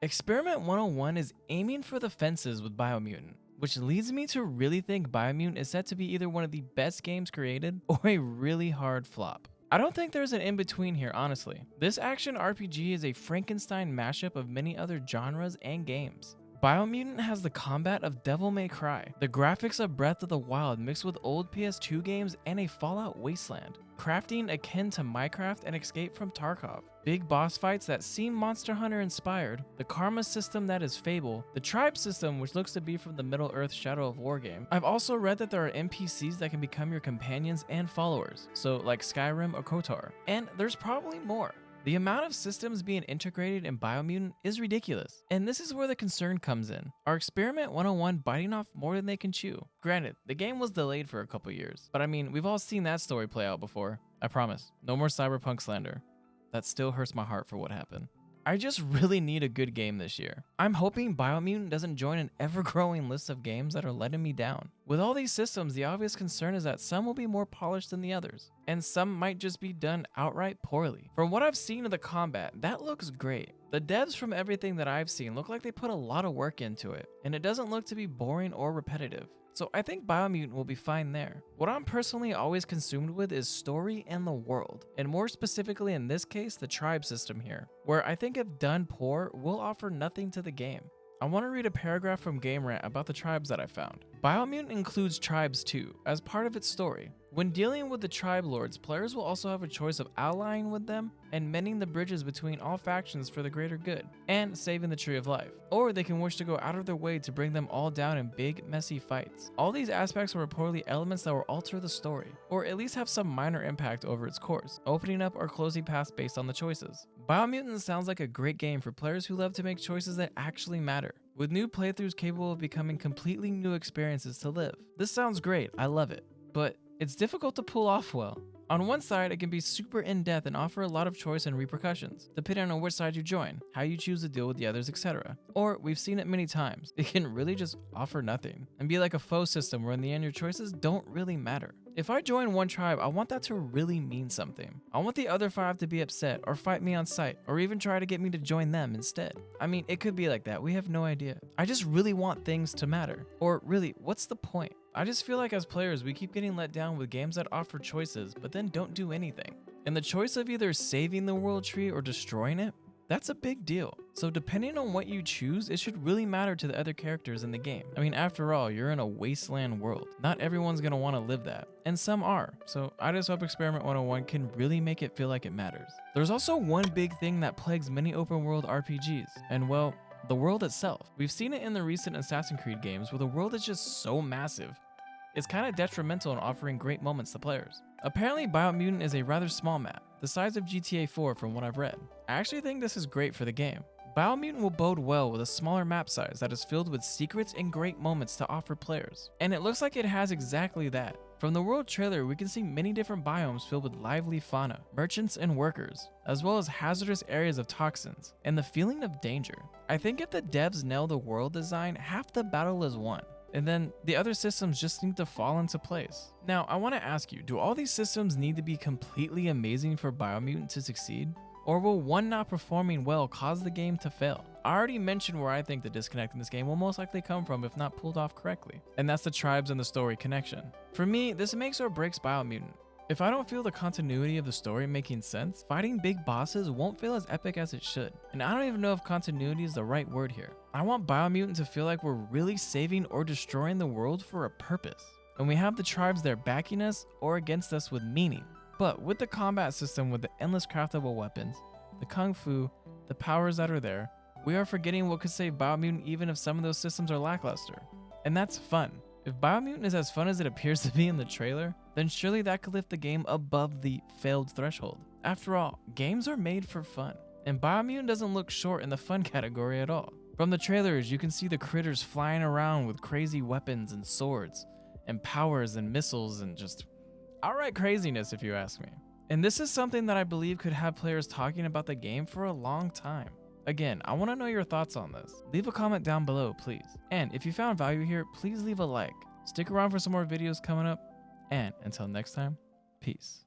Experiment 101 is aiming for the fences with Biomutant, which leads me to really think Biomutant is set to be either one of the best games created or a really hard flop. I don't think there's an in-between here, honestly. This action RPG is a Frankenstein mashup of many other genres and games. Biomutant has the combat of Devil May Cry, the graphics of Breath of the Wild mixed with old PS2 games and a Fallout Wasteland, crafting akin to Minecraft and Escape from Tarkov, big boss fights that seem Monster Hunter inspired, the karma system that is Fable, the tribe system which looks to be from the Middle-earth Shadow of War game. I've also read that there are NPCs that can become your companions and followers, so like Skyrim or KOTOR, and there's probably more. The amount of systems being integrated in Biomutant is ridiculous, and this is where the concern comes in. Are Experiment 101 biting off more than they can chew? Granted, the game was delayed for a couple years, but I mean, we've all seen that story play out before. I promise, no more cyberpunk slander. That still hurts my heart for what happened. I just really need a good game this year. I'm hoping Biomutant doesn't join an ever-growing list of games that are letting me down. With all these systems, the obvious concern is that some will be more polished than the others, and some might just be done outright poorly. From what I've seen of the combat, that looks great. The devs from everything that I've seen look like they put a lot of work into it, and it doesn't look to be boring or repetitive. So I think Biomutant will be fine there. What I'm personally always consumed with is story and the world, and more specifically in this case, the tribe system here, where I think if done poor, will offer nothing to the game. I want to read a paragraph from GameRant about the tribes that I found. Biomutant includes tribes too, as part of its story. When dealing with the tribe lords, players will also have a choice of allying with them and mending the bridges between all factions for the greater good, and saving the Tree of Life. Or they can wish to go out of their way to bring them all down in big, messy fights. All these aspects are reportedly elements that will alter the story, or at least have some minor impact over its course, opening up or closing paths based on the choices. Biomutant sounds like a great game for players who love to make choices that actually matter, with new playthroughs capable of becoming completely new experiences to live. This sounds great, I love it, but it's difficult to pull off well. On one side, it can be super in-depth and offer a lot of choice and repercussions, depending on which side you join, how you choose to deal with the others, etc. Or, we've seen it many times, it can really just offer nothing, and be like a faux system where in the end your choices don't really matter. If I join one tribe, I want that to really mean something. I want the other 5 to be upset, or fight me on sight, or even try to get me to join them instead. I mean, it could be like that, we have no idea. I just really want things to matter. Or really, what's the point? I just feel like as players, we keep getting let down with games that offer choices, but then don't do anything. And the choice of either saving the world tree or destroying it, that's a big deal. So depending on what you choose, it should really matter to the other characters in the game. I mean, after all, you're in a wasteland world. Not everyone's gonna wanna live that, and some are. So I just hope Experiment 101 can really make it feel like it matters. There's also one big thing that plagues many open world RPGs, and well, the world itself. We've seen it in the recent Assassin's Creed games where the world is just so massive. It's kind of detrimental in offering great moments to players. Apparently, Biomutant is a rather small map, the size of GTA 4 from what I've read. I actually think this is great for the game. Biomutant will bode well with a smaller map size that is filled with secrets and great moments to offer players. And it looks like it has exactly that. From the world trailer, we can see many different biomes filled with lively fauna, merchants and workers, as well as hazardous areas of toxins, and the feeling of danger. I think if the devs nail the world design, half the battle is won. And then the other systems just need to fall into place. Now, I want to ask you, do all these systems need to be completely amazing for Biomutant to succeed? Or will one not performing well cause the game to fail? I already mentioned where I think the disconnect in this game will most likely come from if not pulled off correctly, and that's the tribes and the story connection. For me, this makes or breaks Biomutant. If I don't feel the continuity of the story making sense, fighting big bosses won't feel as epic as it should. And I don't even know if continuity is the right word here. I want Biomutant to feel like we're really saving or destroying the world for a purpose. And we have the tribes there backing us or against us with meaning. But with the combat system with the endless craftable weapons, the kung fu, the powers that are there, we are forgetting what could save Biomutant even if some of those systems are lackluster. And that's fun. If Biomutant is as fun as it appears to be in the trailer, then surely that could lift the game above the failed threshold. After all, games are made for fun, and Biomutant doesn't look short in the fun category at all. From the trailers, you can see the critters flying around with crazy weapons and swords, and powers and missiles and just outright craziness if you ask me. And this is something that I believe could have players talking about the game for a long time. Again, I want to know your thoughts on this. Leave a comment down below, please. And if you found value here, please leave a like. Stick around for some more videos coming up. And until next time, peace.